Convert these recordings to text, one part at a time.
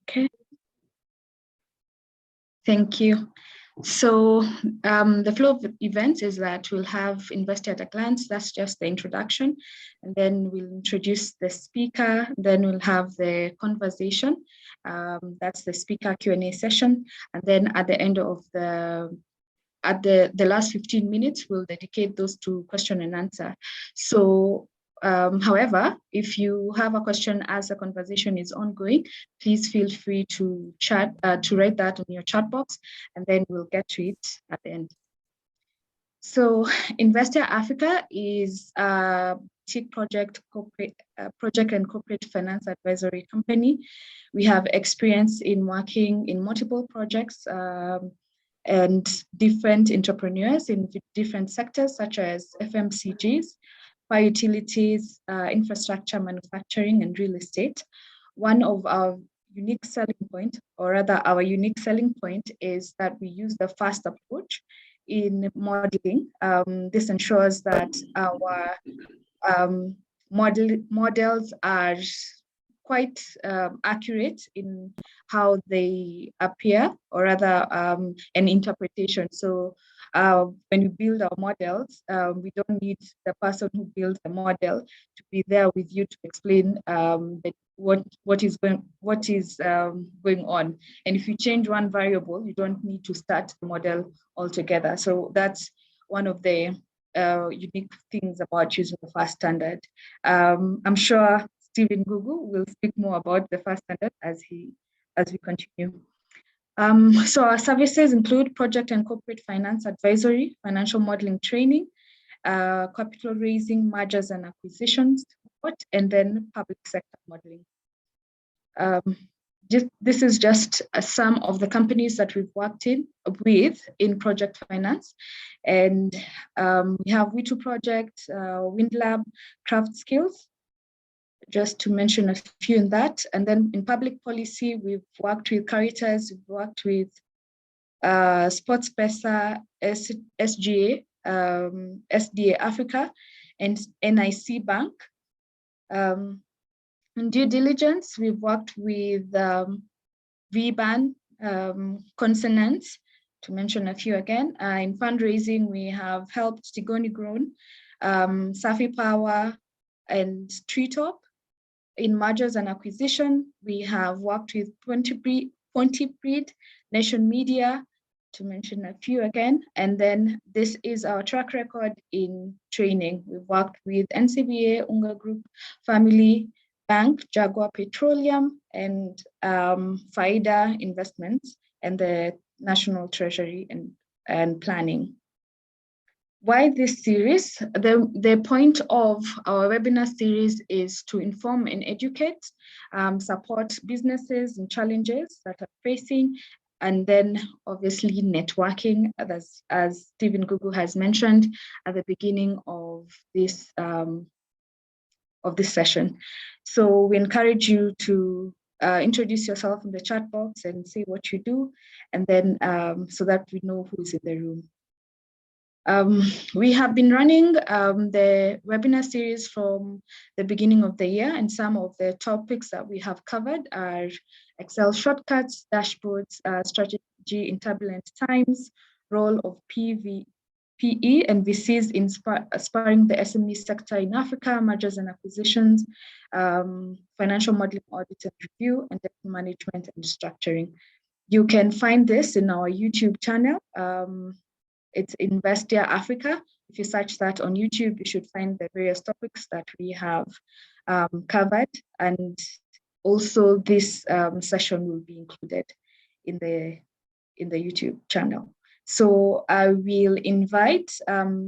Okay. Thank you. So the flow of events is that we'll have Investor at a Glance. That's just the introduction. And then we'll introduce the speaker. Then we'll have the conversation. That's the speaker Q&A session. And then at the end of the last 15 minutes, we'll dedicate those to question and answer. So however, if you have a question as the conversation is ongoing, please feel free to write that on your chat box, and then we'll get to it at the end. So Investia Africa is a boutique project and corporate finance advisory company. We have experience in working in multiple projects and different entrepreneurs in different sectors such as FMCGs, power utilities, infrastructure, manufacturing, and real estate. One of our unique selling point, or rather our unique selling point, is that we use the FAST approach in modeling. This ensures that our models are quite accurate in how they appear, or rather an interpretation. So when we build our models, we don't need the person who builds the model to be there with you to explain what is going on. And if you change one variable, you don't need to start the model altogether. So that's one of the unique things about using the FAST standard. I'm sure Stephen Gugu will speak more about the FAST standard as we continue. So our services include project and corporate finance advisory, financial modeling training, capital raising, mergers and acquisitions support, and then public sector modeling. This is just some of the companies that we've worked with in project finance. And we have We2 Project, WindLab, Craft Skills, just to mention a few in that. And then in public policy, we've worked with Caritas, we've worked with SportsPesa, SGA, SDA Africa, and NIC Bank. In due diligence, we've worked with VBAN, Consonance, to mention a few again. In fundraising, we have helped Tigoni Grown, Safi Power, and Treetop. In mergers and acquisition, we have worked with Pontypridd, Nation Media, to mention a few again. And then this is our track record in training. We've worked with NCBA, Unga Group, Family Bank, Jaguar Petroleum, and Faida Investments, and the National Treasury and Planning. Why this series? The point of our webinar series is to inform and educate, support businesses and challenges that are facing, and then obviously networking, as Stephen Gugu has mentioned at the beginning of this session. So we encourage you to introduce yourself in the chat box and say what you do, and then so that we know who's in the room. We have been running the webinar series from the beginning of the year, and some of the topics that we have covered are Excel shortcuts, dashboards, strategy in turbulent times, role of PE and VCs in spurring the SME sector in Africa, mergers and acquisitions, financial modeling, audit and review, and debt management and structuring. You can find this in our YouTube channel. It's Investia Africa. If you search that on YouTube, you should find the various topics that we have covered. And also this session will be included in the YouTube channel. So I will invite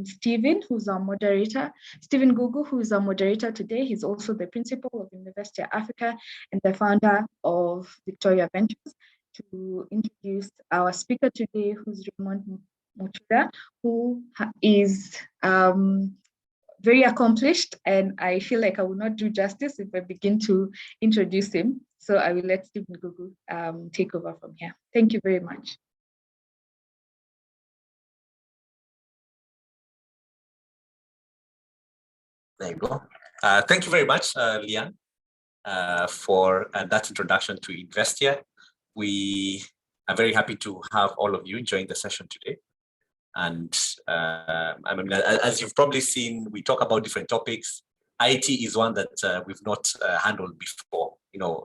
Stephen, who's our moderator, Stephen Gugu, who is our moderator today. He's also the principal of Investia Africa and the founder of Victoria Ventures, to introduce our speaker today, who's Raymond Muchura, who is very accomplished, and I feel like I will not do justice if I begin to introduce him. So I will let Stephen Gugu take over from here. Thank you very much. There you go. Thank you very much, Lian, for that introduction to Investia. we are very happy to have all of you join the session today. And I mean, as you've probably seen, we talk about different topics. IT is one that we've not handled before. You know,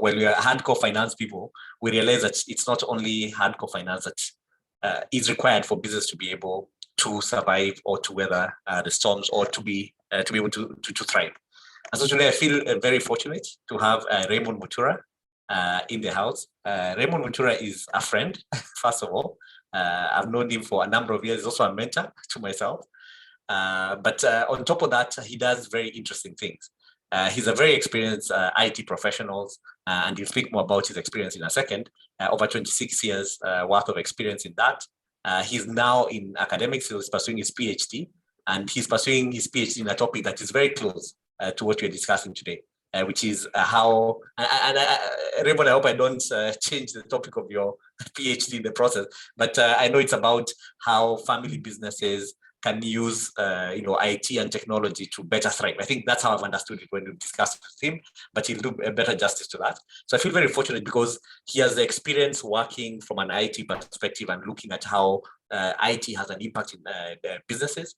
when we are hardcore finance people, we realize that it's not only hardcore finance that is required for business to be able to survive or to weather the storms or to be able to thrive. And so today I feel very fortunate to have Raymond Mutura in the house. Raymond Mutura is a friend, first of all. I've known him for a number of years. He's also a mentor to myself. But on top of that, he does very interesting things. He's a very experienced IT professional, and he'll speak more about his experience in a second. Over 26 years worth of experience in that. He's now in academics. He's pursuing his PhD, and he's pursuing his PhD in a topic that is very close to what we're discussing today, which is how, and Raymond, I hope I don't change the topic of your PhD in the process, but I know it's about how family businesses can use IT and technology to better thrive. I think that's how I've understood it when we discussed with him, but he'll do a better justice to that. So I feel very fortunate because he has the experience working from an IT perspective and looking at how IT has an impact in businesses.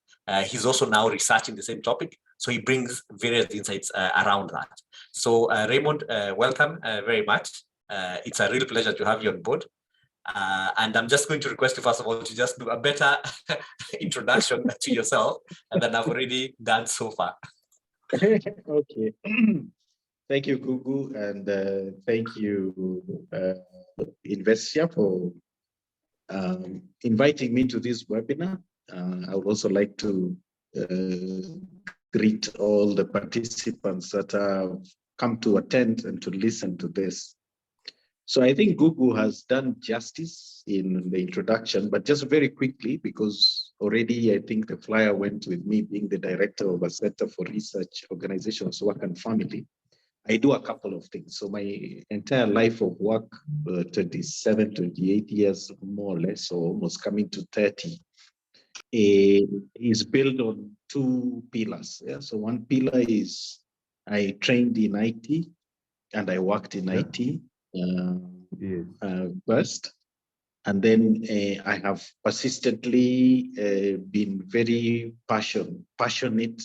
He's also now researching the same topic, so he brings various insights around that. So Raymond, welcome very much. It's a real pleasure to have you on board. And I'm just going to request you, first of all, to just do a better introduction to yourself than I've already done so far. Okay. Thank you, Gugu, and thank you, Investia, for inviting me to this webinar. I would also like to greet all the participants that have come to attend and to listen to this. So I think Gugu has done justice in the introduction, but just very quickly, because already I think the flyer went with me being the director of a Center for Research Organizations, Work and Family. I do a couple of things. So my entire life of work, 27, 28 years, more or less, or almost coming to 30, is built on two pillars. Yeah? So one pillar is I trained in IT and I worked in IT. First, and then I have persistently been very passionate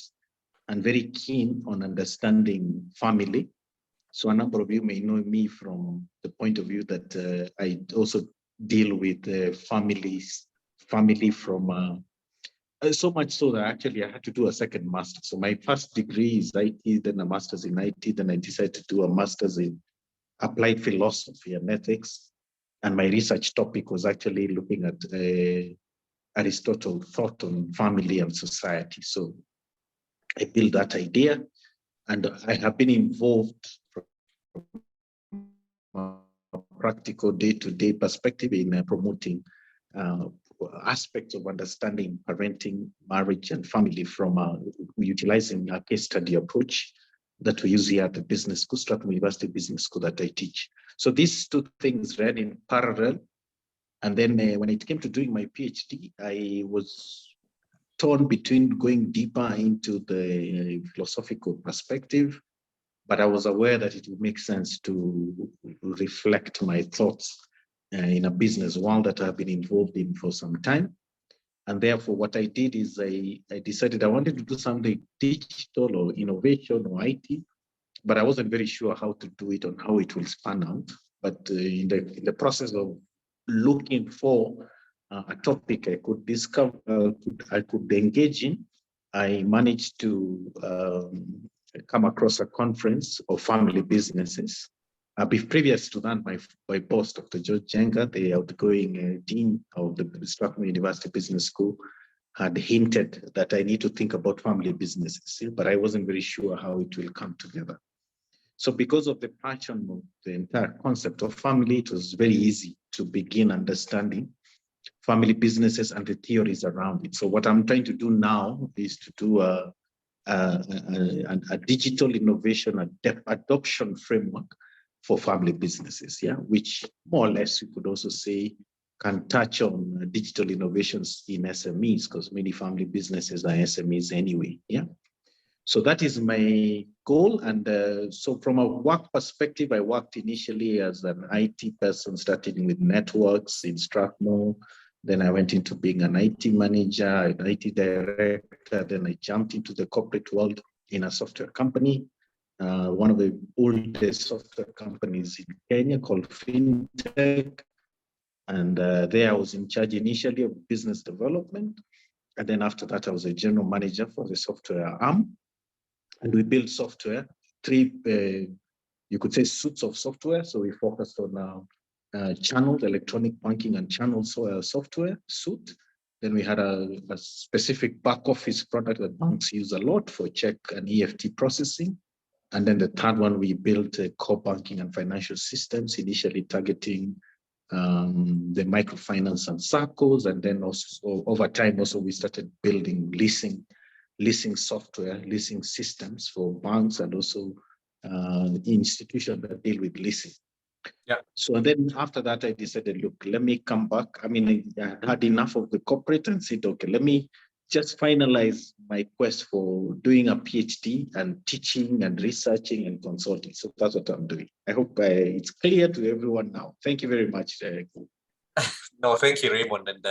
and very keen on understanding family. So a number of you may know me from the point of view that I also deal with family from so much so that actually I had to do a second master. So my first degree is IT, then a master's in IT, then I decided to do a master's in applied philosophy and ethics, and my research topic was actually looking at Aristotle's thought on family and society. So I built that idea, and I have been involved from a practical day-to-day perspective in promoting aspects of understanding parenting, marriage, and family from utilizing a case study approach that we use here at the business school, Strathmore University Business School that I teach. So these two things ran in parallel. And then when it came to doing my PhD, I was torn between going deeper into the philosophical perspective, but I was aware that it would make sense to reflect my thoughts in a business world that I've been involved in for some time. And therefore, what I did is I decided I wanted to do something digital or innovation or IT, but I wasn't very sure how to do it and how it will span out. But in the process of looking for a topic I could discover, I could engage in, I managed to come across a conference of family businesses. Previous to that, my boss, Dr. George Jenga, the outgoing dean of the Strathmore University Business School, had hinted that I need to think about family businesses, but I wasn't very sure how it will come together. So because of the passion of the entire concept of family, it was very easy to begin understanding family businesses and the theories around it. So what I'm trying to do now is to do a digital innovation adoption framework for family businesses, yeah, which more or less you could also say can touch on digital innovations in SMEs, because many family businesses are SMEs anyway, yeah. So that is my goal. And so from a work perspective, I worked initially as an IT person, starting with networks in Strathmore. Then I went into being an IT manager, an IT director. Then I jumped into the corporate world in a software company, one of the oldest software companies in Kenya called FinTech. And there I was in charge initially of business development. And then after that, I was a general manager for the software arm. And we built software, three, you could say, suites of software. So we focused on channel, electronic banking and channel software suite. Then we had a specific back office product that banks use a lot for check and EFT processing. And then the third one, we built core banking and financial systems, initially targeting the microfinance and SACCOs. And then also over time, also we started building leasing software, leasing systems for banks and also institutions that deal with leasing. Yeah. So then after that, I decided, look, let me come back. I mean, I had enough of the corporate and said, okay, let me just finalize my quest for doing a PhD and teaching and researching and consulting. So that's what I'm doing. I hope it's clear to everyone now. Thank you very much. No, thank you, Raymond. And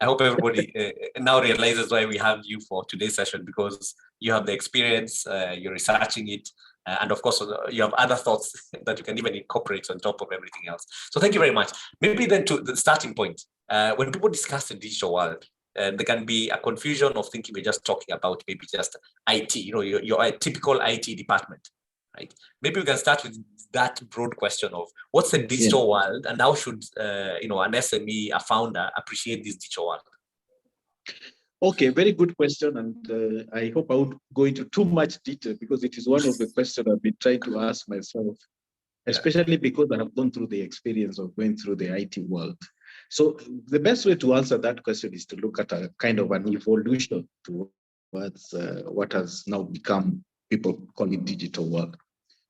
I hope everybody now realizes why we have you for today's session, because you have the experience, you're researching it, and of course, you have other thoughts that you can even incorporate on top of everything else. So thank you very much. Maybe then to the starting point, when people discuss the digital world, there can be a confusion of thinking we're just talking about maybe just IT, your typical IT department, right? Maybe we can start with that broad question of what's the digital world and how should an SME, a founder, appreciate this digital world? Okay, very good question. And I hope I won't go into too much detail because it is one of the questions I've been trying to ask myself, especially because I have gone through the experience of going through the IT world. So the best way to answer that question is to look at a kind of an evolution towards what has now become, people call it digital world.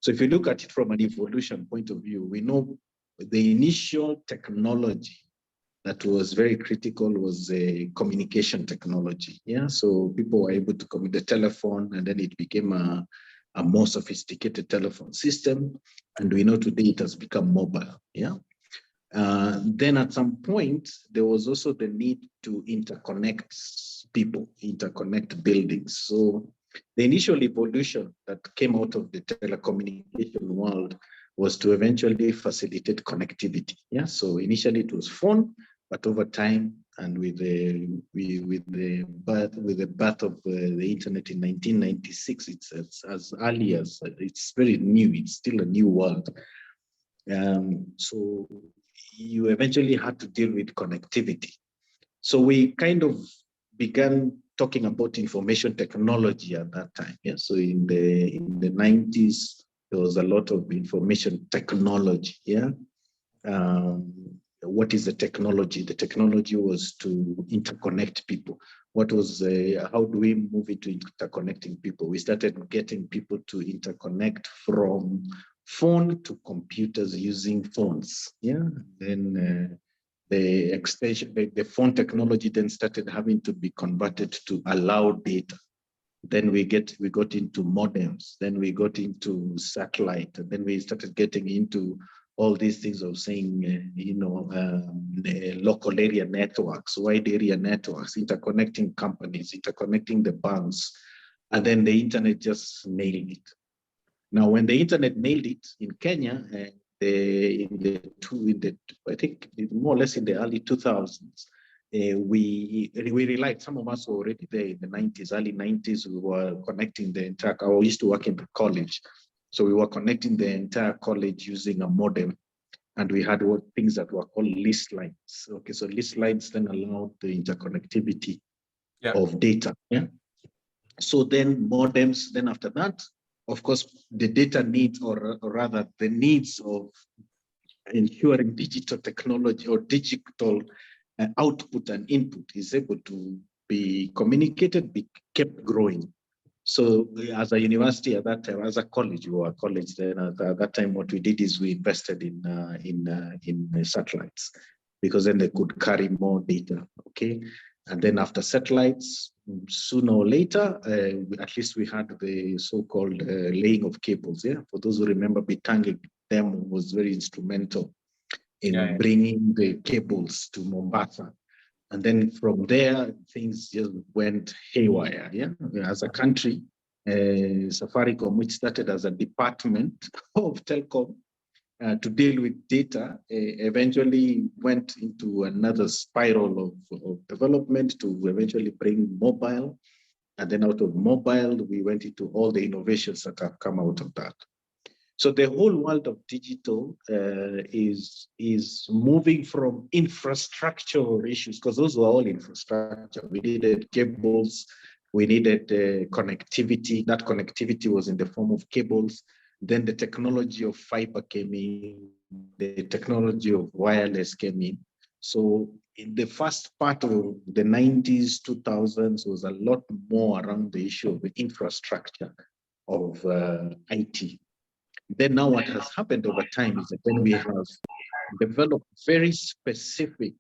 So if you look at it from an evolution point of view, we know the initial technology that was very critical was a communication technology. Yeah, so people were able to come with the telephone, and then it became a more sophisticated telephone system. And we know today it has become mobile. Yeah. Then at some point, there was also the need to interconnect people, interconnect buildings. So the initial evolution that came out of the telecommunication world was to eventually facilitate connectivity. Yeah, so initially it was phone, but over time and with the birth of the internet in 1996, it's as early as, it's very new. It's still a new world. So you eventually had to deal with connectivity. So we kind of began talking about information technology at that time. Yeah. So in the 90s, there was a lot of information technology. Yeah. What is the technology? The technology was to interconnect people. What was how do we move into interconnecting people? We started getting people to interconnect from phone to computers using phones. Yeah. Then the extension, the phone technology then started having to be converted to allow data. Then we got into modems. Then we got into satellite. And then we started getting into all these things of saying, local area networks, wide area networks, interconnecting companies, interconnecting the banks. And then the internet just nailed it. Now, when the internet nailed it in Kenya, I think more or less in the early 2000s, we relied, some of us were already there in the 90s, early 90s, we were connecting the entire, I used to work in the college. So we were connecting the entire college using a modem. And we had things that were called list lines. Okay, so list lines then allowed the interconnectivity of data. Yeah. So then modems, then after that, of course, the data needs, or rather the needs of ensuring digital technology or digital output and input is able to be communicated, kept growing. So as a university at that time, as a college, we were a college then, at that time, what we did is we invested in satellites, because then they could carry more data, okay? And then after satellites, sooner or later, at least we had the so-called laying of cables. Yeah, for those who remember, Bitange Dam was very instrumental in bringing the cables to Mombasa. And then from there, things just went haywire. Yeah, as a country, Safaricom, which started as a department of telecom to deal with data, eventually went into another spiral of development to eventually bring mobile. And then out of mobile, we went into all the innovations that have come out of that. So the whole world of digital is moving from infrastructural issues, because those were all infrastructure. We needed cables, we needed connectivity. That connectivity was in the form of cables. Then the technology of fiber came in, the technology of wireless came in. So in the first part of the 90s, 2000s was a lot more around the issue of the infrastructure of IT. Then now what has happened over time is that then we have developed very specific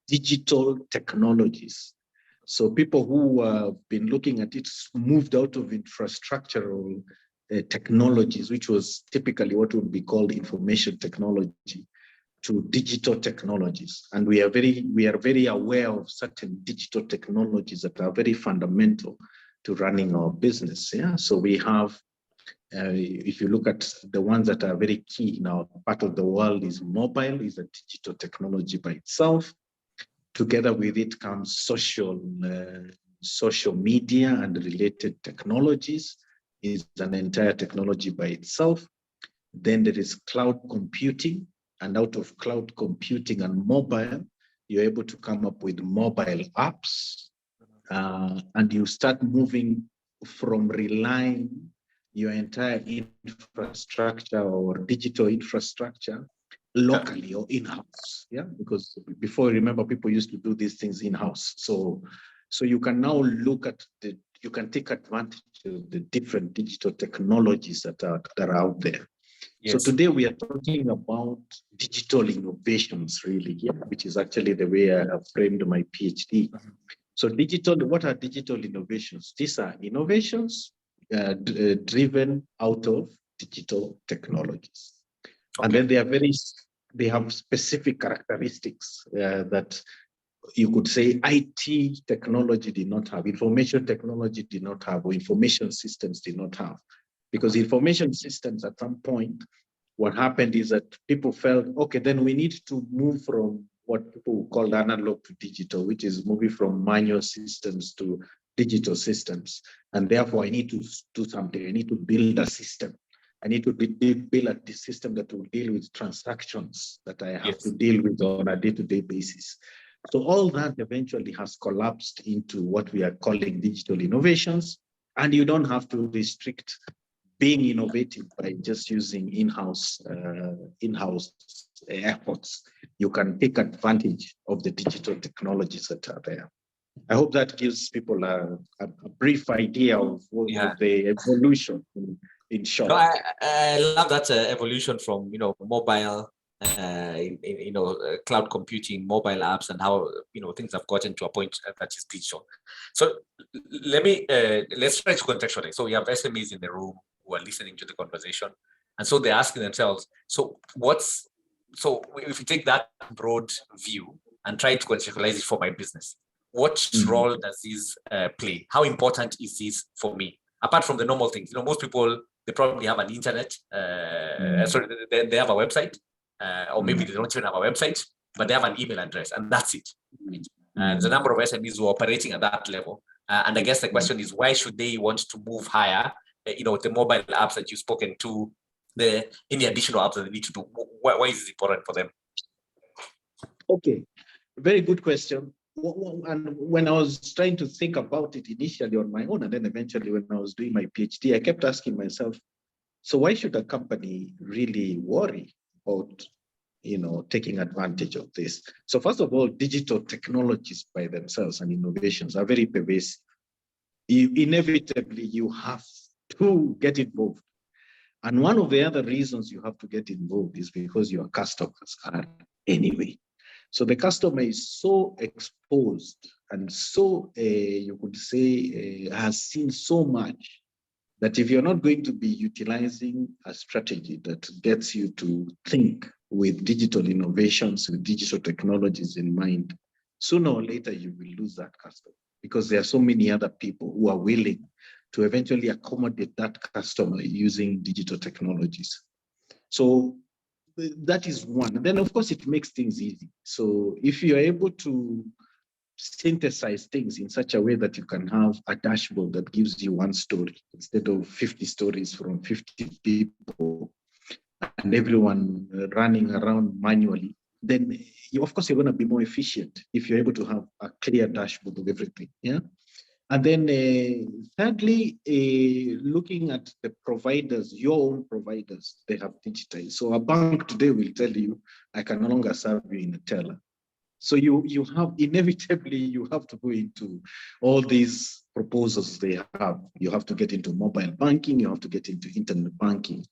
digital technologies. So people who have been looking at it moved out of infrastructural technologies, which was typically what would be called information technology, to digital technologies. And we are very aware of certain digital technologies that are very fundamental to running our business. Yeah, so we have, if you look at the ones that are very key in our part of the world, is mobile, is a digital technology by itself. Together with it comes social media and related technologies, is an entire technology by itself. Then there is cloud computing, and out of cloud computing and mobile, you're able to come up with mobile apps, and you start moving from relying your entire infrastructure or digital infrastructure locally or in-house. Yeah, because before, remember, people used to do these things in-house. So you can now look at you can take advantage of the different digital technologies that are out there. Yes. So today we are talking about digital innovations, really, yeah, which is actually the way I have framed my PhD. So what are digital innovations? These are innovations driven out of digital technologies. Okay. And then they have specific characteristics that you could say IT technology did not have, information technology did not have, or information systems did not have. Because information systems at some point, what happened is that people felt, okay, then we need to move from what people call analog to digital, which is moving from manual systems to digital systems. And therefore, I need to do something. I need to build a system. I need to build a system that will deal with transactions that I have to deal with on a day-to-day basis. So all that eventually has collapsed into what we are calling digital innovations. And you don't have to restrict being innovative by just using in-house efforts. You can take advantage of the digital technologies that are there. I hope that gives people a brief idea of the evolution in short. No, I love that evolution from mobile, cloud computing, mobile apps, and how things have gotten to a point that is digital. So let's try to contextualize. So we have SMEs in the room who are listening to the conversation, and so they're asking themselves, so if you take that broad view and try to contextualize it for my business, what role does this play? How important is this for me? Apart from the normal things, most people, they probably have an internet, sorry, they have a website, or maybe they don't even have a website, but they have an email address, and that's it. There's a number of SMEs who are operating at that level. And I guess the question is, why should they want to move higher? The mobile apps that you've spoken to, any additional apps that they need to do, why is it important for them? Okay, very good question. And when I was trying to think about it initially on my own, and then eventually when I was doing my PhD, I kept asking myself, so why should a company really worry about, taking advantage of this? So first of all, digital technologies by themselves and innovations are very pervasive. Inevitably, you have to get involved. And one of the other reasons you have to get involved is because your customers are anyway. So the customer is so exposed and so, you could say, has seen so much that if you're not going to be utilizing a strategy that gets you to think with digital innovations, with digital technologies in mind, sooner or later you will lose that customer, because there are so many other people who are willing to eventually accommodate that customer using digital technologies. So that is one. And then, of course, it makes things easy. So if you're able to synthesize things in such a way that you can have a dashboard that gives you one story instead of 50 stories from 50 people and everyone running around manually, then of course you're going to be more efficient if you're able to have a clear dashboard of everything. Yeah. And then thirdly, looking at the providers, your own providers, they have digitized. So a bank today will tell you, I can no longer serve you in a teller. So you have, inevitably, you have to go into all these proposals they have. You have to get into mobile banking, you have to get into internet banking.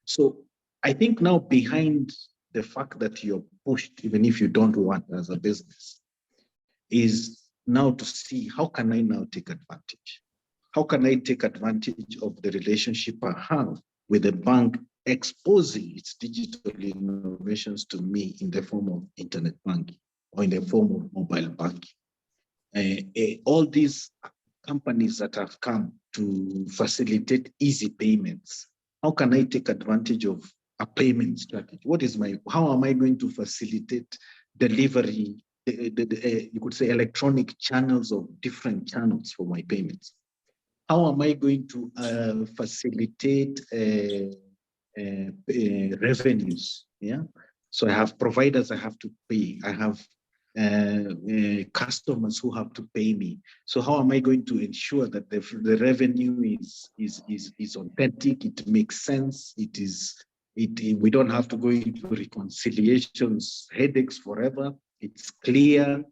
So I think now behind the fact that you're pushed, even if you don't want as a business, is now to see, how can I now take advantage? How can I take advantage of the relationship I have with the bank exposing its digital innovations to me in the form of internet banking or in the form of mobile banking? All these companies that have come to facilitate easy payments, how can I take advantage of a payment strategy? How am I going to facilitate delivery, you could say electronic channels of different channels for my payments? How am I going to facilitate revenues? Yeah. So I have providers I have to pay. I have customers who have to pay me. So how am I going to ensure that the revenue is authentic? It makes sense. We don't have to go into reconciliations, headaches forever. It's clear,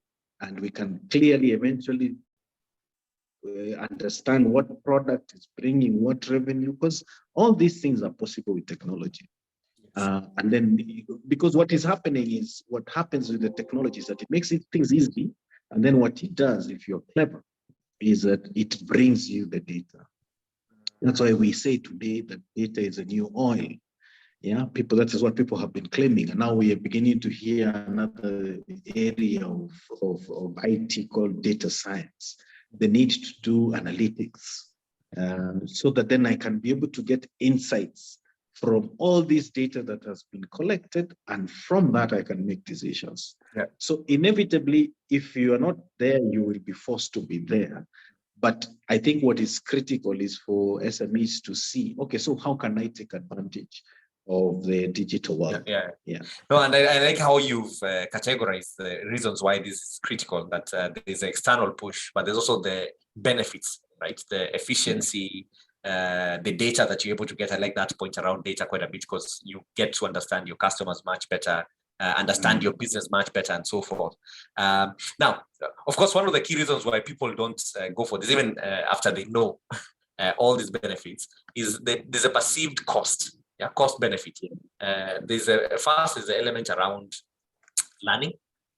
and we can clearly eventually understand what product is bringing what revenue, because all these things are possible with technology. And then, because what happens with the technology is that it makes things easy. And then what it does, if you're clever, is that it brings you the data. That's why we say today that data is a new oil. Yeah, that is what people have been claiming. And now we are beginning to hear another area of IT called data science. The need to do analytics, so that then I can be able to get insights from all this data that has been collected, and from that I can make decisions. Yeah. So inevitably, if you are not there, you will be forced to be there. But I think what is critical is for SMEs to see, okay, so how can I take advantage of the digital world? Yeah. No, and I like how you've categorized the reasons why this is critical, that there's an external push, but there's also the benefits, right? The efficiency, the data that you're able to get. I like that point around data quite a bit, because you get to understand your customers much better, understand your business much better, and so forth. Now, of course, one of the key reasons why people don't go for this, even after they know all these benefits, is that there's a perceived cost. Yeah, cost benefit. There's first is the element around learning,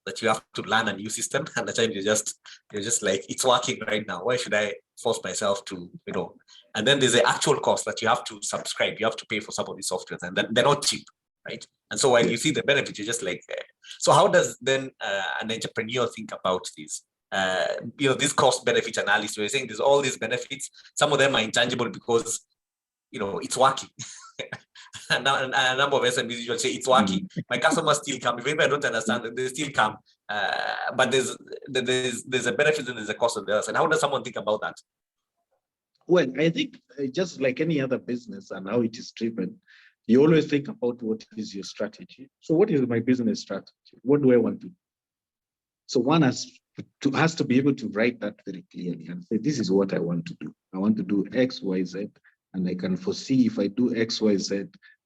that you have to learn a new system, and the time you're just like, it's working right now. Why should I force myself to, And then there's the actual cost that you have to subscribe. You have to pay for some of these softwares, and they're not cheap, right? And so while you see the benefit, you're just like, so how does then an entrepreneur think about this? This cost benefit analysis, we're saying there's all these benefits. Some of them are intangible because it's working. And a number of SMBs will say it's working. My customers still come. If I don't understand it, they still come. But there's a benefit and there's a cost of the other. And how does someone think about that? Well, I think just like any other business and how it is driven, you always think about what is your strategy. So what is my business strategy? What do I want to do? So one has to be able to write that very clearly and say, this is what I want to do. I want to do X, Y, Z. And I can foresee if I do X, Y, Z,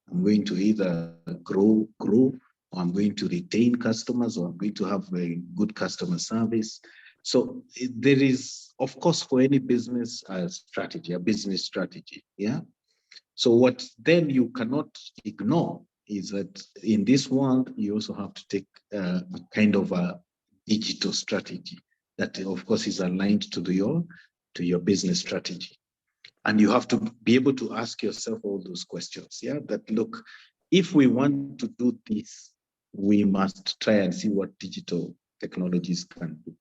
I'm going to either grow, or I'm going to retain customers, or I'm going to have a good customer service. So there is, of course, for any business, a strategy, a business strategy. Yeah. So what then you cannot ignore is that in this world, you also have to take a kind of a digital strategy that, of course, is aligned to your business strategy. And you have to be able to ask yourself all those questions. Yeah, that look, if we want to do this, we must try and see what digital technologies can do.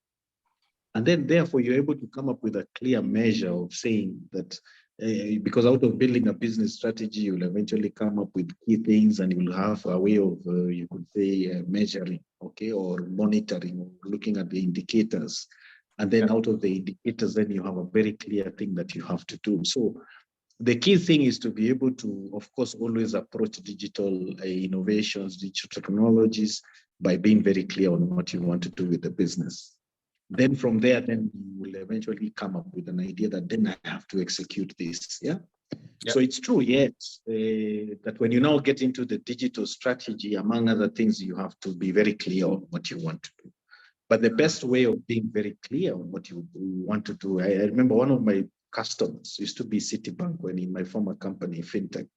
And then therefore you're able to come up with a clear measure of saying that, because out of building a business strategy, you'll eventually come up with key things, and you'll have a way of, you could say, measuring, okay, or monitoring, or looking at the indicators. And then out of the indicators, then you have a very clear thing that you have to do. So the key thing is to be able to, of course, always approach digital innovations, digital technologies, by being very clear on what you want to do with the business. Then from there, then you will eventually come up with an idea that then I have to execute this. Yeah. So it's true, yes, that when you now get into the digital strategy, among other things, you have to be very clear on what you want to do. But the best way of being very clear on what you want to do, I remember one of my customers used to be Citibank when in my former company, FinTech.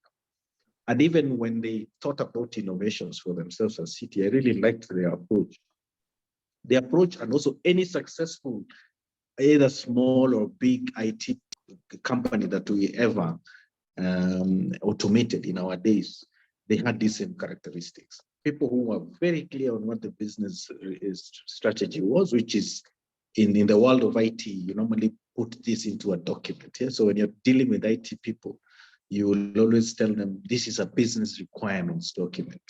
And even when they thought about innovations for themselves as Citi, I really liked their approach. The approach, and also any successful, either small or big IT company that we ever automated in our days, they had these same characteristics. People who were very clear on what the business strategy was, which is in the world of IT, you normally put this into a document. Yeah? So when you're dealing with IT people, you will always tell them this is a business requirements document.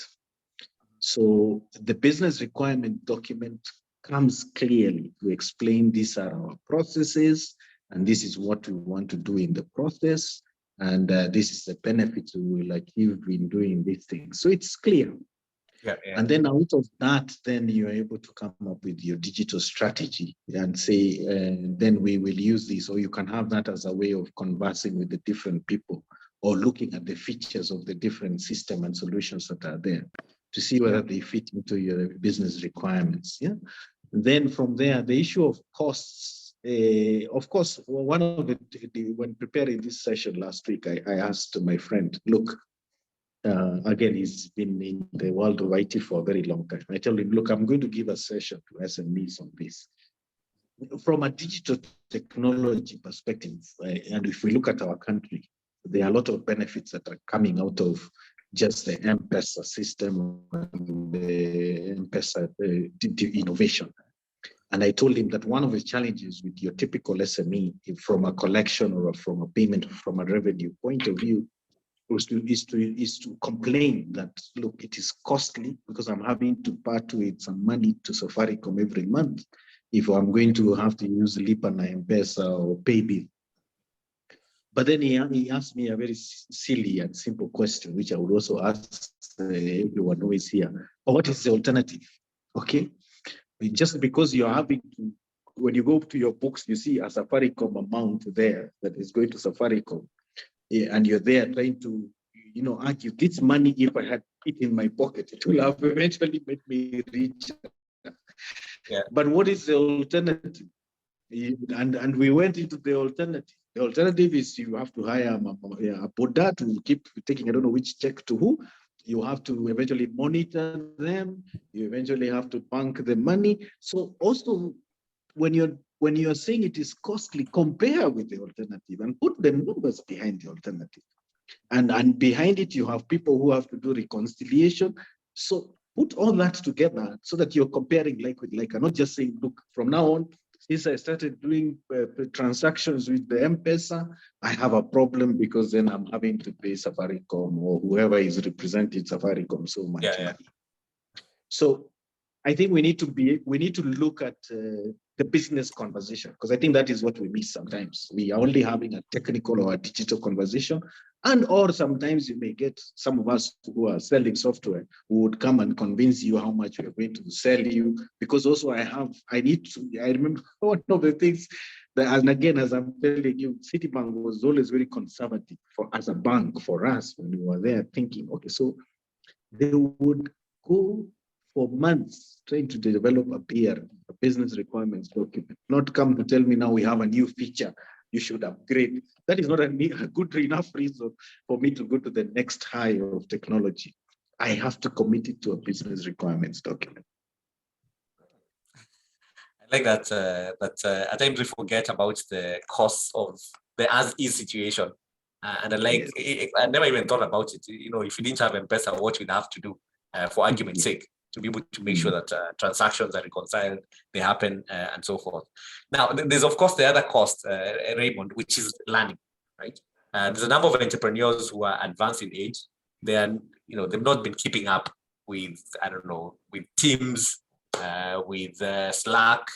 So the business requirement document comes clearly to explain these are our processes, and this is what we want to do in the process, and this is the benefits we will achieve in doing these things. So it's clear. And then out of that, then you're able to come up with your digital strategy and say, then we will use this, or you can have that as a way of conversing with the different people, or looking at the features of the different system and solutions that are there to see whether they fit into your business requirements. Yeah. And then from there, the issue of costs, of course, one of when preparing this session last week, I asked my friend, look, again, he's been in the world of IT for a very long time. I told him, look, I'm going to give a session to SMEs on this. From a digital technology perspective, and if we look at our country, there are a lot of benefits that are coming out of just the M-Pesa system and the M-Pesa innovation. And I told him that one of the challenges with your typical SME, from a collection or from a payment, from a revenue point of view, is to complain that, look, it is costly because I'm having to part with some money to Safaricom every month if I'm going to have to use Lipa na M-Pesa or Paybill. But then he asked me a very silly and simple question, which I would also ask everyone who is here. What is the alternative? Okay, just because you're having to, when you go to your books, you see a Safaricom amount there that is going to Safaricom. And you're there trying to, argue this money, if I had it in my pocket, it will have eventually made me rich. Yeah. But what is the alternative? And we went into the alternative. The alternative is you have to hire a Buddha to keep taking, I don't know which check to who. You have to eventually monitor them. You eventually have to bank the money. So also, when you're saying it is costly, compare with the alternative and put the numbers behind the alternative. And behind it, you have people who have to do reconciliation. So put all that together so that you're comparing like with like, I'm not just saying, look, from now on, since I started doing transactions with the M-Pesa, I have a problem because then I'm having to pay Safaricom or whoever is representing Safaricom so much money. So I think we need to look at the business conversation, because I think that is what we miss sometimes. We are only having a technical or a digital conversation, or sometimes you may get some of us who are selling software who would come and convince you how much we are going to sell you. Because also I remember one of the things that, and again, as I'm telling you, Citibank was always very conservative as a bank for us when we were there thinking, okay, so they would go for months trying to develop a PR, a business requirements document, not come to tell me now we have a new feature, you should upgrade. That is not a good enough reason for me to go to the next high of technology. I have to commit it to a business requirements document. I like that. At times we forget about the costs of the as-is situation, and I like. I never even thought about it. You know, if you didn't have M-Pesa, what you'd have to do, for argument's sake, to be able to make sure that transactions are reconciled, they happen, and so forth. Now, there's of course the other cost, Raymond, which is learning, right? There's a number of entrepreneurs who are advanced in age. They are, you know, they've not been keeping up with, I don't know, with Teams, with Slack,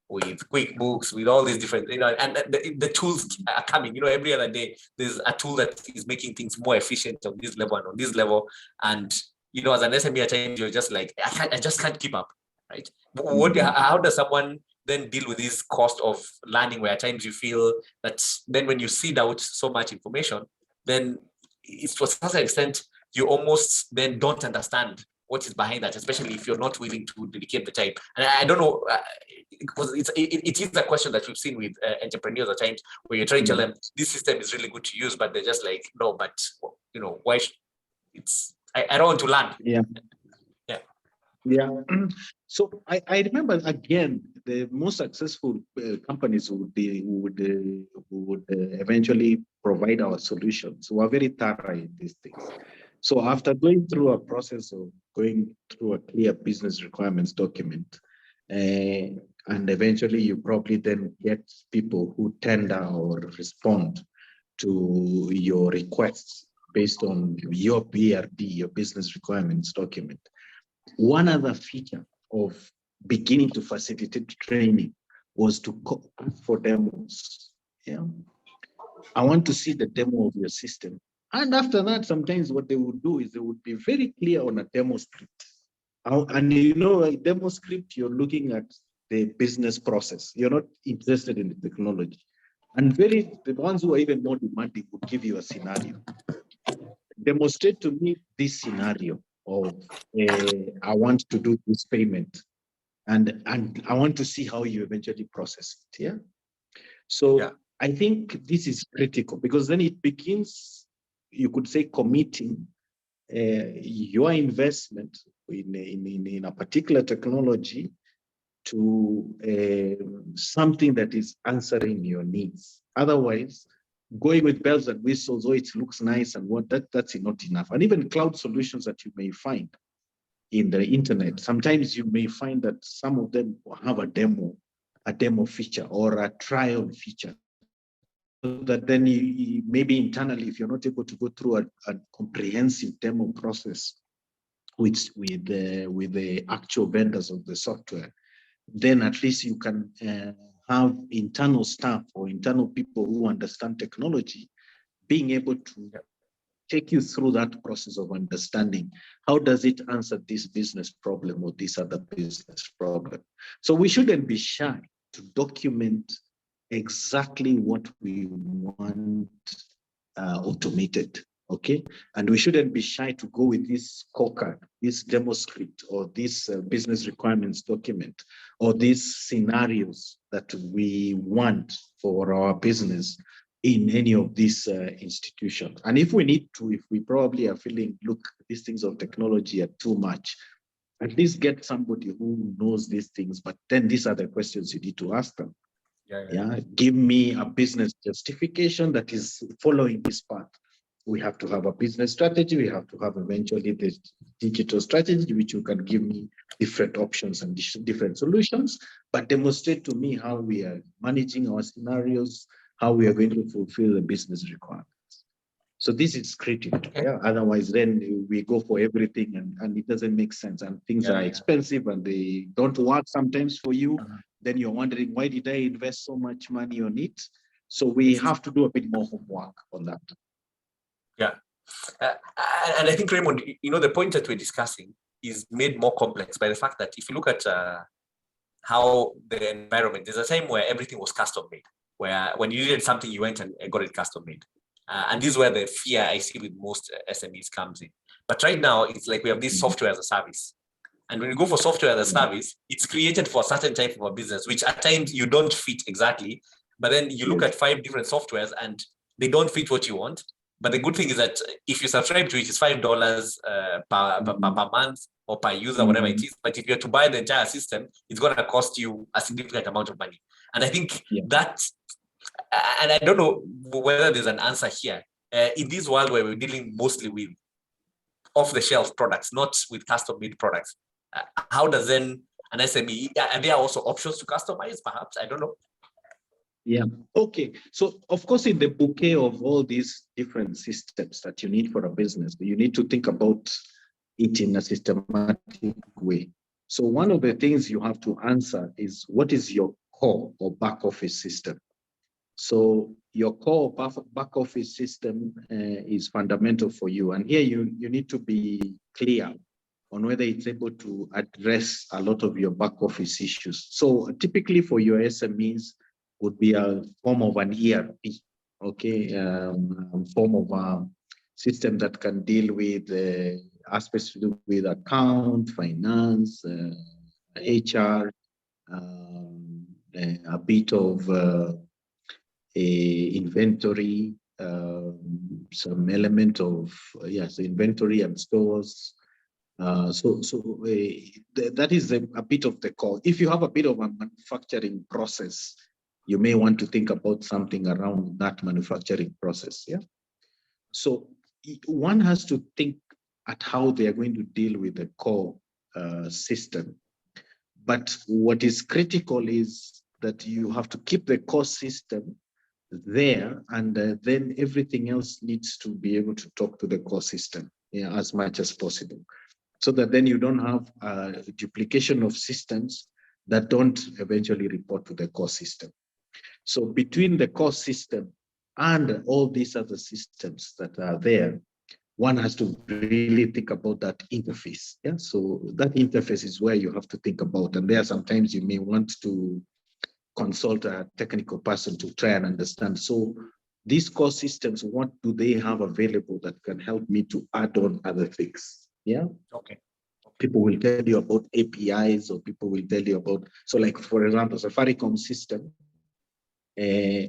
with QuickBooks, with all these different, you know, and the tools are coming. You know, every other day there's a tool that is making things more efficient on this level and on this level. And you know, as an SME at times, you're just like, I just can't keep up, right? How does someone then deal with this cost of learning, where at times you feel that then when you seed out so much information, then it's to a certain extent you almost then don't understand what is behind that, especially if you're not willing to dedicate the time. And I don't know, because it is a question that we've seen with entrepreneurs at times, where you're trying to tell them this system is really good to use, but they're just like, no, but you know, why? I don't want to learn. Yeah. So I remember again, the most successful companies would eventually provide our solutions. We are very thorough in these things. So after going through a process of going through a clear business requirements document, and eventually you probably then get people who tender or respond to your requests based on your BRD, your business requirements document. One other feature of beginning to facilitate training was to ask for demos. Yeah, I want to see the demo of your system. And after that, sometimes what they would do is they would be very clear on a demo script. And you know, a demo script, you're looking at the business process. You're not interested in the technology. And the ones who are even more demanding would give you a scenario. Demonstrate to me this scenario of I want to do this payment, and I want to see how you eventually process it. Yeah. So I think this is critical, because then it begins, you could say, committing your investment in a particular technology to something that is answering your needs. Otherwise, going with bells and whistles, it looks nice and that's not enough. And even cloud solutions that you may find in the internet, sometimes you may find that some of them have a demo feature or a trial feature. So that then you maybe internally, if you're not able to go through a comprehensive demo process with the actual vendors of the software, then at least you can have internal staff or internal people who understand technology being able to take you through that process of understanding how does it answer this business problem or this other business problem. So we shouldn't be shy to document exactly what we want automated, okay? And we shouldn't be shy to go with this scorecard, this demo script, or this business requirements document, or these scenarios that we want for our business in any of these institutions. And if we need to, if we probably are feeling, look, these things of technology are too much, at least get somebody who knows these things, but then these are the questions you need to ask them. Give me a business justification that is following this path. We have to have a business strategy. We have to have eventually the digital strategy, which you can give me different options and different solutions, but demonstrate to me how we are managing our scenarios, how we are going to fulfill the business requirements. So this is critical. Yeah. Otherwise, then we go for everything and it doesn't make sense, and things are expensive and they don't work sometimes for you. Then you're wondering, why did I invest so much money on it? So we have to do a bit more homework on that. Yeah. And I think, Raymond, you know, the point that we're discussing is made more complex by the fact that if you look at how the environment, there's a time where everything was custom made, where when you needed something, you went and got it custom made. And this is where the fear I see with most SMEs comes in. But right now, it's like we have this software as a service. And when you go for software as a service, it's created for a certain type of a business, which at times you don't fit exactly. But then you look at 5 different softwares and they don't fit what you want. But the good thing is that if you subscribe to it, it's $5 per month or per user, whatever it is. But if you're to buy the entire system, it's going to cost you a significant amount of money. And I think that, and I don't know whether there's an answer here. In this world where we're dealing mostly with off-the-shelf products, not with custom-made products, how does then an SME, and there are also options to customize, perhaps? I don't know. Yeah. Okay. So, of course, in the bouquet of all these different systems that you need for a business, you need to think about it in a systematic way. So, one of the things you have to answer is, what is your core or back office system? So, your core back office system is fundamental for you. And here you need to be clear on whether it's able to address a lot of your back office issues. So, typically for your SMEs, would be a form of an ERP, okay, form of a system that can deal with aspects to do with account, finance, HR, a bit of inventory, some element of inventory and stores. That is a bit of the core. If you have a bit of a manufacturing process, you may want to think about something around that manufacturing process. Yeah. So one has to think at how they are going to deal with the core system. But what is critical is that you have to keep the core system there, and then everything else needs to be able to talk to the core system as much as possible, so that then you don't have a duplication of systems that don't eventually report to the core system. So between the core system and all these other systems that are there, one has to really think about that interface. Yeah. So that interface is where you have to think about. And there sometimes you may want to consult a technical person to try and understand. So these core systems, what do they have available that can help me to add on other things? Yeah. Okay. People will tell you about APIs, or people will tell you about, so like, for example, Safaricom system,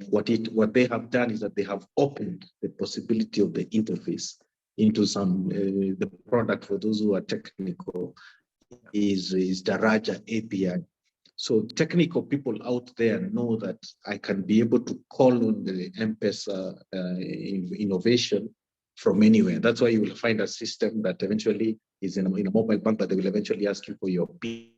what they have done is that they have opened the possibility of the interface into some, the product, for those who are technical, is the Raja API. So technical people out there know that I can be able to call on the M-Pesa innovation from anywhere. That's why you will find a system that eventually is in a mobile bank, but they will eventually ask you for your PIN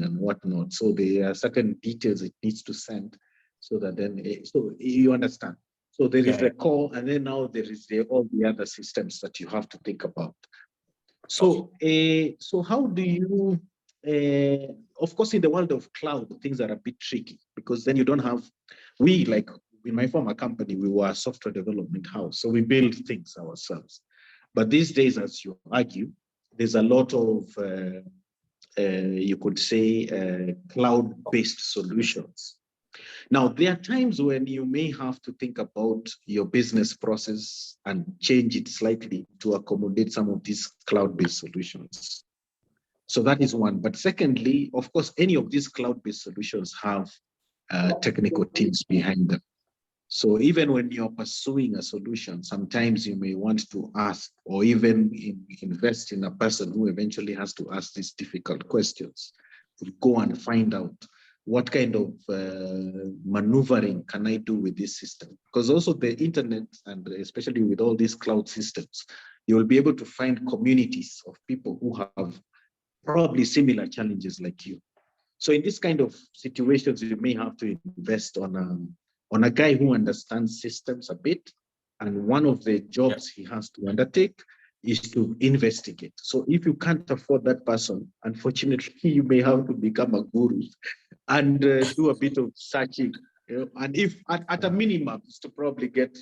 and whatnot. So there are certain details it needs to send, so that then, so you understand. So there is the core, and then now there is all the other systems that you have to think about. So, so how do you, of course, in the world of cloud, things are a bit tricky, because then you don't have, like in my former company, we were a software development house, so we build things ourselves. But these days, as you argue, there's a lot of, you could say, cloud-based solutions. Now, there are times when you may have to think about your business process and change it slightly to accommodate some of these cloud-based solutions. So that is one. But secondly, of course, any of these cloud-based solutions have technical teams behind them. So even when you're pursuing a solution, sometimes you may want to ask, or even invest in a person who eventually has to ask these difficult questions, to go and find out what kind of maneuvering can I do with this system? Because also the internet, and especially with all these cloud systems, you will be able to find communities of people who have probably similar challenges like you. So in this kind of situations, you may have to invest on a guy who understands systems a bit. And one of the jobs he has to undertake is to investigate. So if you can't afford that person, unfortunately, you may have to become a guru and do a bit of searching. And if at a minimum, is to probably get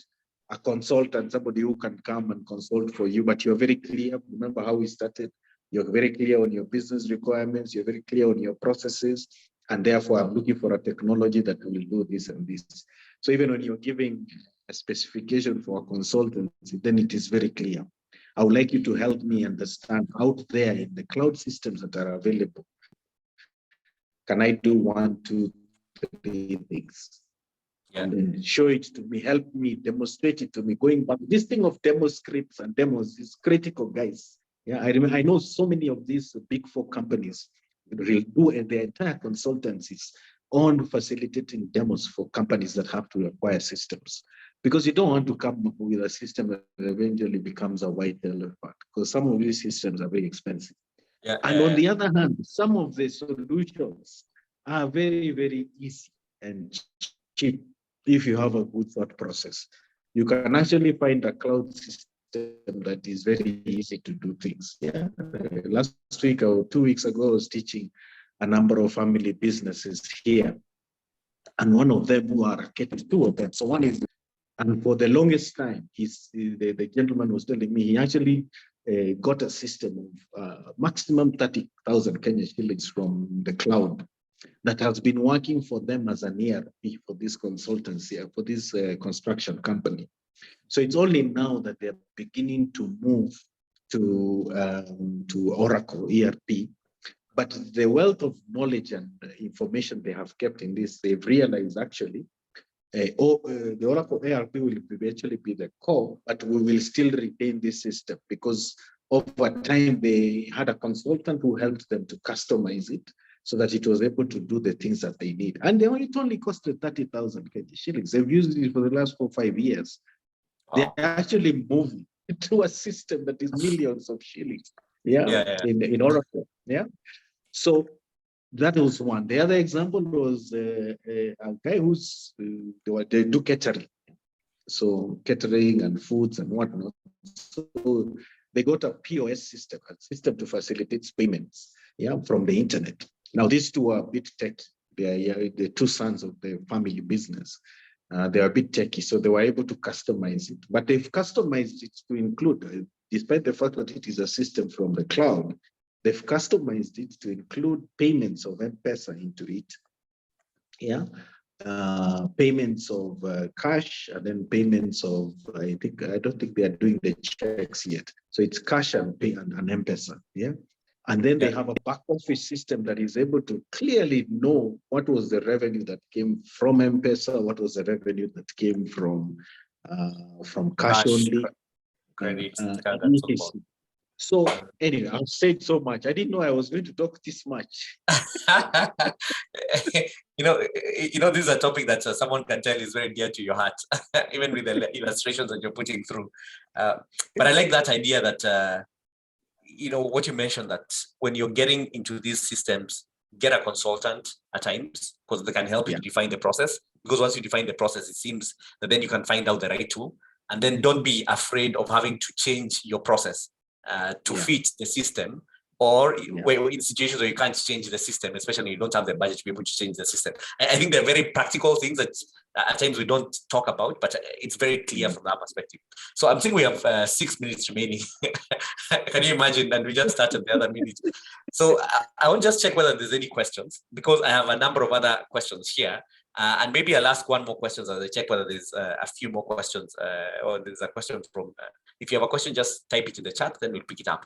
a consultant, somebody who can come and consult for you, but you're very clear. Remember how we started? You're very clear on your business requirements. You're very clear on your processes. And therefore, I'm looking for a technology that will do this and this. So even when you're giving a specification for a consultancy, then it is very clear. I would like you to help me understand out there in the cloud systems that are available, can I do 1, 2, 3 things? and then show it to me, help me, demonstrate it to me, going back. This thing of demo scripts and demos is critical, guys. Yeah, I know so many of these big 4 companies will do their entire consultancies on facilitating demos for companies that have to acquire systems. Because you don't want to come up with a system that eventually becomes a white elephant, because some of these systems are very expensive. And on the other hand, some of the solutions are very, very easy and cheap if you have a good thought process. You can actually find a cloud system that is very easy to do things. Yeah. Last week or 2 weeks ago, I was teaching a number of family businesses here. And one of them who are getting 2 of them. So one is, and for the longest time, the gentleman was telling me he actually got a system of maximum 30,000 Kenya shillings from the cloud that has been working for them as an ERP for this consultancy, for this construction company. So it's only now that they're beginning to move to Oracle ERP. But the wealth of knowledge and information they have kept in this, they've realized actually, the Oracle ERP will eventually be the core, but we will still retain this system because over time they had a consultant who helped them to customize it so that it was able to do the things that they need. And it only costed 30,000 shillings. They've used it for the last 4 or 5 years. They're actually moving to a system that is millions of shillings. In Oracle. Yeah. So that was one. The other example was a guy who's they do catering. So catering and foods and whatnot. So they got a POS system, a system to facilitate payments, from the internet. Now these two are a bit tech. They are the 2 sons of the family business. They are a bit techy, so they were able to customize it. But they've customized it to include, despite the fact that it is a system from the cloud, they've customized it to include payments of M-Pesa into it. Payments of cash, and then payments of, I don't think they are doing the checks yet. So it's cash and pay and M-Pesa. And then they have a back office system that is able to clearly know what was the revenue that came from M-Pesa, what was the revenue that came from cash only, credit, So anyway, I've said so much. I didn't know I was going to talk this much. This is a topic that someone can tell is very dear to your heart, even with the illustrations that you're putting through. But I like that idea that, what you mentioned, that when you're getting into these systems, get a consultant at times because they can help you define the process. Because once you define the process, it seems that then you can find out the right tool. And then don't be afraid of having to change your process to fit the system, or in situations where you can't change the system, especially when you don't have the budget to be able to change the system. I think they're very practical things that at times we don't talk about, but it's very clear from that perspective. So I'm thinking we have 6 minutes remaining. Can you imagine? And we just started the other minute. So I want to just check whether there's any questions, because I have a number of other questions here. And maybe I'll ask one more question as I check whether there's a few more questions, or there's a question from, if you have a question, just type it in the chat, then we'll pick it up.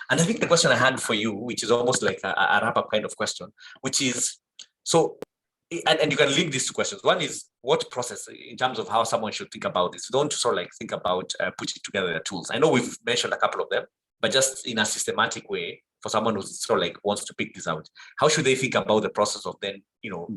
And I think the question I had for you, which is almost like a wrap-up kind of question, which is, so, and you can link these 2 questions. One is, what process, in terms of how someone should think about this? Don't sort of like think about putting together the tools. I know we've mentioned a couple of them, but just in a systematic way, for someone who sort of like wants to pick this out, how should they think about the process of then,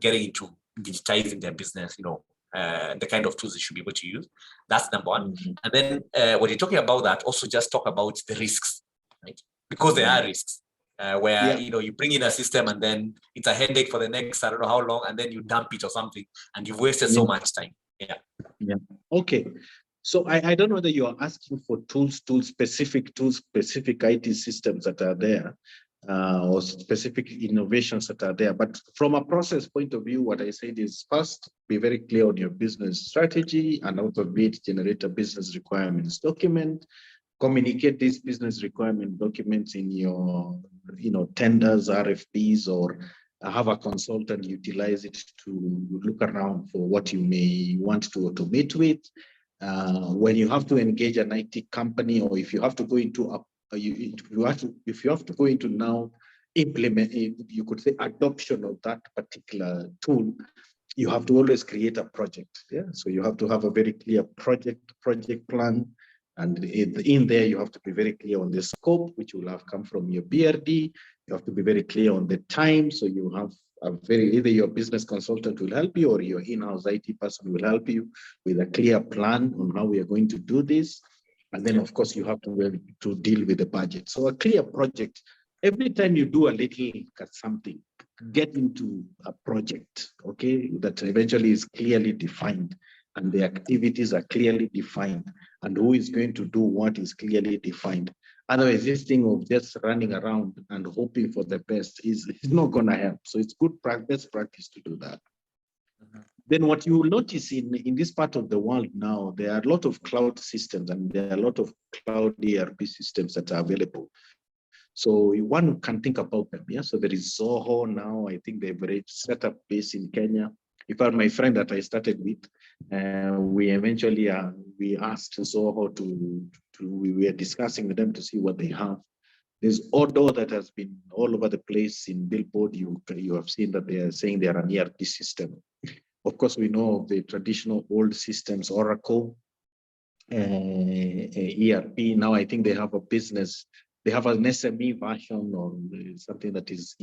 getting into digitizing their business, the kind of tools they should be able to use? That's number one. And then when you're talking about that, also just talk about the risks, right? Because there are risks where, you bring in a system and then it's a headache for the next, I don't know how long, and then you dump it or something and you've wasted so much time. Okay. So I don't know whether you are asking for specific IT systems that are there, or specific innovations that are there. But from a process point of view, what I said is, first, be very clear on your business strategy, and out of it, generate a business requirements document, communicate these business requirement documents in your tenders, RFPs, or have a consultant utilize it to look around for what you may want to automate with. When you have to engage an IT company, or if you have to go into if you have to go into now implement, you could say, adoption of that particular tool, you have to always create a project. Yeah, so you have to have a very clear project plan, and in there you have to be very clear on the scope, which will have come from your BRD. You have to be very clear on the time, so you have either your business consultant will help you or your in-house IT person will help you with a clear plan on how we are going to do this. And then, of course, you have to deal with the budget. So a clear project. Every time you do a little something, get into a project, okay, that eventually is clearly defined, and the activities are clearly defined, and who is going to do what is clearly defined. Otherwise, this thing of just running around and hoping for the best is not going to help. So it's good best practice to do that. Then what you will notice in this part of the world now, there are a lot of cloud systems, and there are a lot of cloud ERP systems that are available. So one can think about them. Yeah. So there is Zoho now. I think they've set up base in Kenya. In fact, my friend that I started with, we eventually we asked Zoho we were discussing with them to see what they have. There's Odoo that has been all over the place in Billboard. You have seen that they are saying they are an ERP system. Of course, we know the traditional old systems, Oracle, ERP. Now I think they have a business. They have an SME version or something that is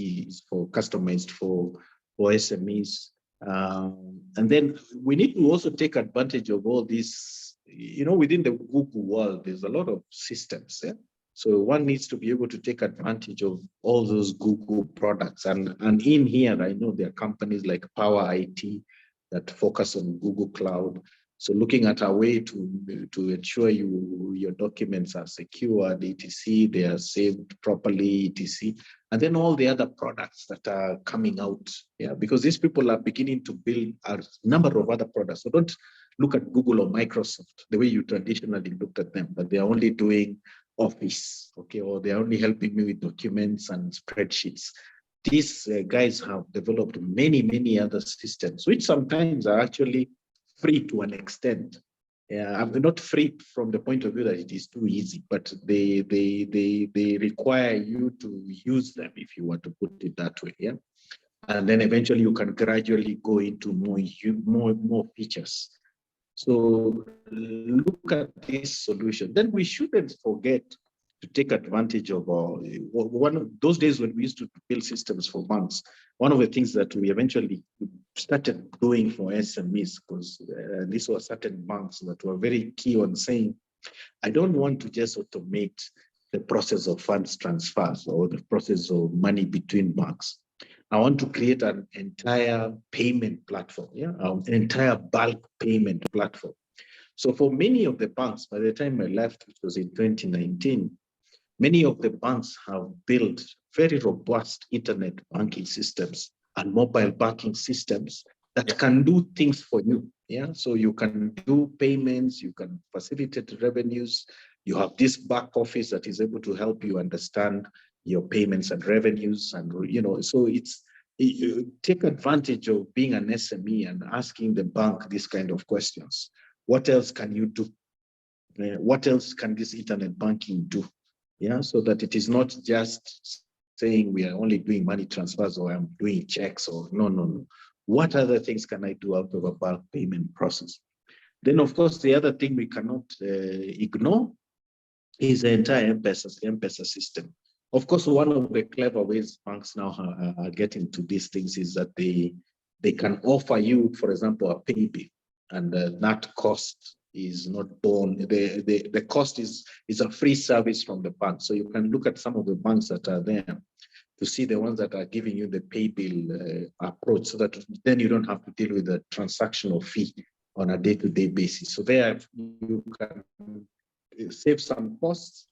for customized for SMEs. And then we need to also take advantage of all these, within the Google world, there's a lot of systems. Yeah? So one needs to be able to take advantage of all those Google products. And in here, I know there are companies like Power IT that focus on Google Cloud. So looking at a way to ensure your documents are secured, etc., they are saved properly, etc., and then all the other products that are coming out, yeah, because these people are beginning to build a number of other products. So don't look at Google or Microsoft the way you traditionally looked at them, but they are only doing Office, okay, or they are only helping me with documents and spreadsheets. These guys have developed many other systems, which sometimes are actually free to an extent. I'm not free from the point of view that it is too easy, but they require you to use them, if you want to put it that way. Yeah, and then eventually you can gradually go into more features. So look at this solution. Then we shouldn't forget to take advantage of one of those days when we used to build systems for banks. One of the things that we eventually started doing for SMEs, because these were certain banks that were very key on saying, I don't want to just automate the process of funds transfers or the process of money between banks. I want to create an entire payment platform, an entire bulk payment platform. So for many of the banks, by the time I left, which was in 2019, many of the banks have built very robust internet banking systems and mobile banking systems that can do things for you. Yeah, so you can do payments, you can facilitate revenues. You have this back office that is able to help you understand your payments and revenues, and so take advantage of being an SME and asking the bank this kind of questions. What else can you do? What else can this internet banking do? Yeah, so that it is not just saying we are only doing money transfers or I'm doing checks or no. What other things can I do out of a bulk payment process? Then, of course, the other thing we cannot ignore is the entire M-Pesa system. Of course, one of the clever ways banks now are getting to these things is that they can offer you, for example, a pay bill, and that cost is not borne. The cost is a free service from the bank. So you can look at some of the banks that are there to see the ones that are giving you the pay bill approach, so that then you don't have to deal with the transactional fee on a day-to-day basis. So there you can save some costs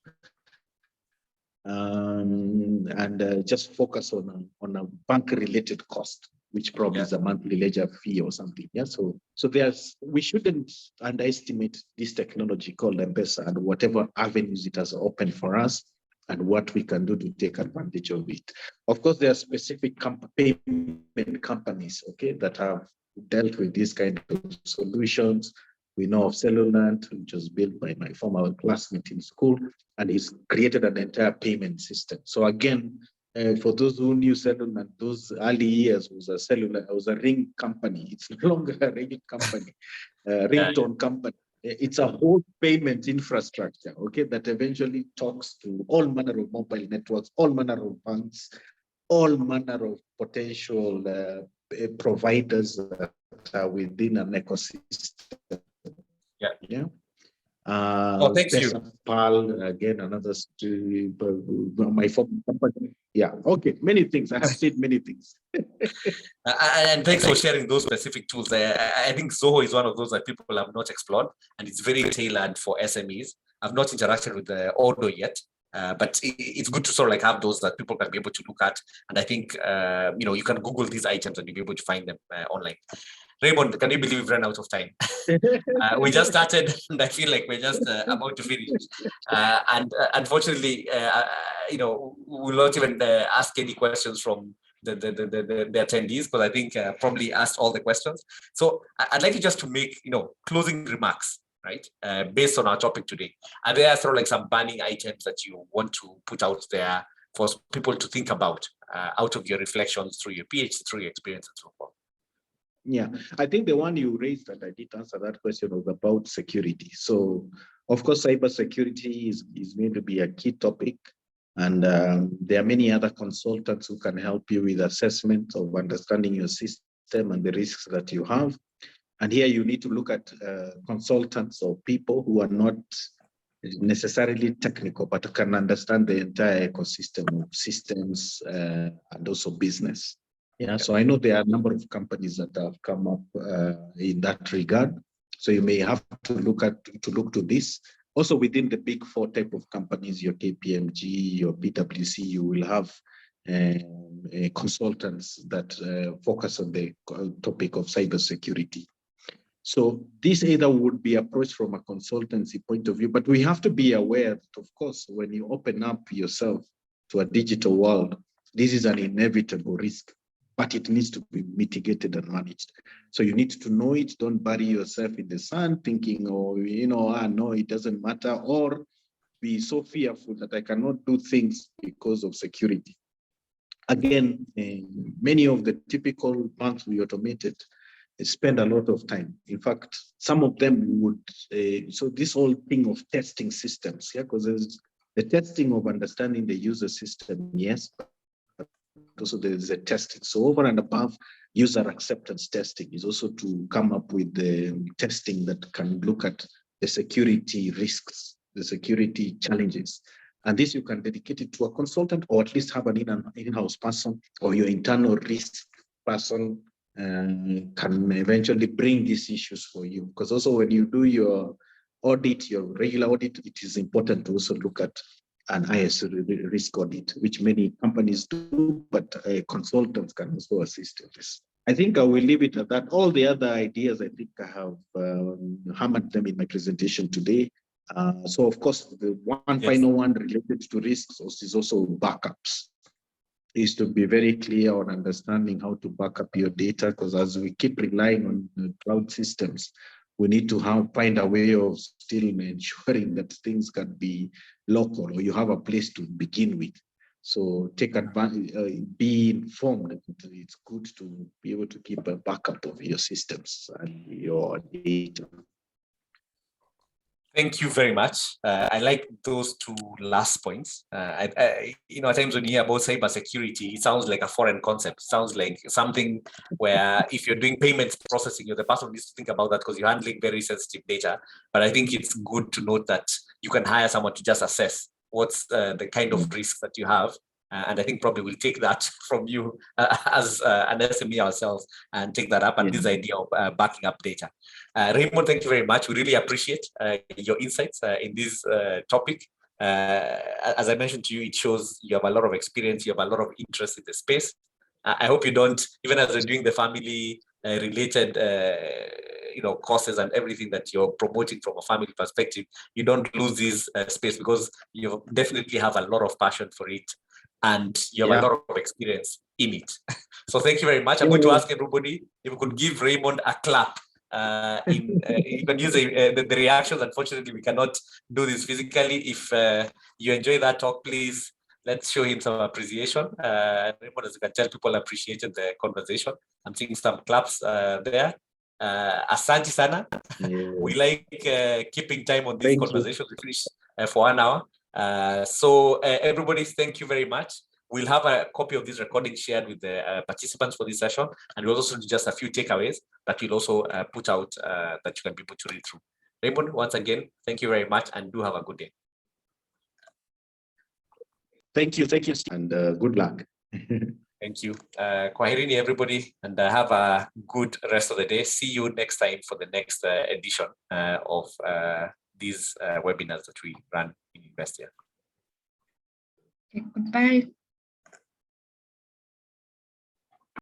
and just focus on a bank-related cost, which probably is a monthly ledger fee or something. Yeah. So we shouldn't underestimate this technology called M-Pesa and whatever avenues it has opened for us and what we can do to take advantage of it. Of course, there are specific payment companies, okay, that have dealt with these kind of solutions. We know of Cellulant, which was built by my former classmate in school, and he's created an entire payment system. So again, For those who knew cellular, those early years was a ring company. It's no longer a ring company, ringtone company. It's a whole payment infrastructure, okay, that eventually talks to all manner of mobile networks, all manner of banks, all manner of potential providers that are within an ecosystem. Yeah. Thank you. PAL, again, another my former company. Yeah, okay, many things. I have said many things. And thanks for sharing those specific tools. I think Zoho is one of those that people have not explored, and it's very tailored for SMEs. I've not interacted with the Odo yet, but it's good to sort of like have those that people can be able to look at. And I think, you can Google these items and you'll be able to find them online. Raymond, can you believe we've run out of time? We just started, and I feel like we're just about to finish. And unfortunately, we will not even ask any questions from the attendees, because I think probably asked all the questions. So I'd like you just to make closing remarks, right? Based on our topic today. Are there sort of like some burning items that you want to put out there for people to think about out of your reflections through your PhD, through your experience, and so forth? Yeah, I think the one you raised that I did answer that question was about security. So, of course, cybersecurity is going to be a key topic. And there are many other consultants who can help you with assessment of understanding your system and the risks that you have. And here you need to look at consultants or people who are not necessarily technical, but can understand the entire ecosystem of systems and also business. Yeah, so I know there are a number of companies that have come up in that regard. So you may have to look to this. Also within the big four type of companies, your KPMG, your PwC, you will have consultants that focus on the topic of cybersecurity. So this either would be approached from a consultancy point of view, but we have to be aware that, of course, when you open up yourself to a digital world, this is an inevitable risk, but it needs to be mitigated and managed. So you need to know it. Don't bury yourself in the sand thinking, no, it doesn't matter, or be so fearful that I cannot do things because of security. Again, many of the typical banks we automated spend a lot of time. In fact, some of them would, so this whole thing of testing systems, yeah, because there's the testing of understanding the user system, yes, also there's a testing. So over and above user acceptance testing is also to come up with the testing that can look at the security risks, the security challenges. And this you can dedicate it to a consultant, or at least have an in-house person, or your internal risk person can eventually bring these issues for you. Because also when you do your audit, your regular audit, it is important to also look at an IS risk audit, which many companies do, but consultants can also assist in this. I think I will leave it at that. All the other ideas, I think I have hammered them in my presentation today. So of course, the one final one related to risks is also backups. Is to be very clear on understanding how to back up your data, because as we keep relying on cloud systems, we need to find a way of still ensuring that things can be local, or you have a place to begin with. So take advantage, be informed. It's good to be able to keep a backup of your systems and your data. Thank you very much. I like those two last points. At times when you hear about cybersecurity, it sounds like a foreign concept. It sounds like something where if you're doing payments processing, you're the person who needs to think about that because you're handling very sensitive data. But I think it's good to note that you can hire someone to just assess what's the kind of risk that you have. And I think probably we'll take that from you as an SME ourselves and take that up, and this idea of backing up data. Raymond, thank you very much. We really appreciate your insights in this topic. As I mentioned to you, it shows you have a lot of experience, you have a lot of interest in the space. I hope you don't, even as you're doing the family related courses and everything that you're promoting from a family perspective, you don't lose this space, because you definitely have a lot of passion for it. And you have a lot of experience in it. So thank you very much. I'm going to ask everybody if we could give Raymond a clap. You can use the reactions. Unfortunately, we cannot do this physically. If you enjoy that talk, please let's show him some appreciation. Raymond, as you can tell, people appreciated the conversation. I'm seeing some claps there. Asante sana. We like keeping time on these conversations. We finished for 1 hour. So everybody, thank you very much. We'll have a copy of this recording shared with the participants for this session, and we'll also do just a few takeaways that we'll also put out that you can be able to read through. Raymond, once again, thank you very much, and do have a good day. Thank you, and good luck. Thank you. Kwaherini, everybody, and have a good rest of the day. See you next time for the next edition of these webinars that we run in Investia. Okay, goodbye.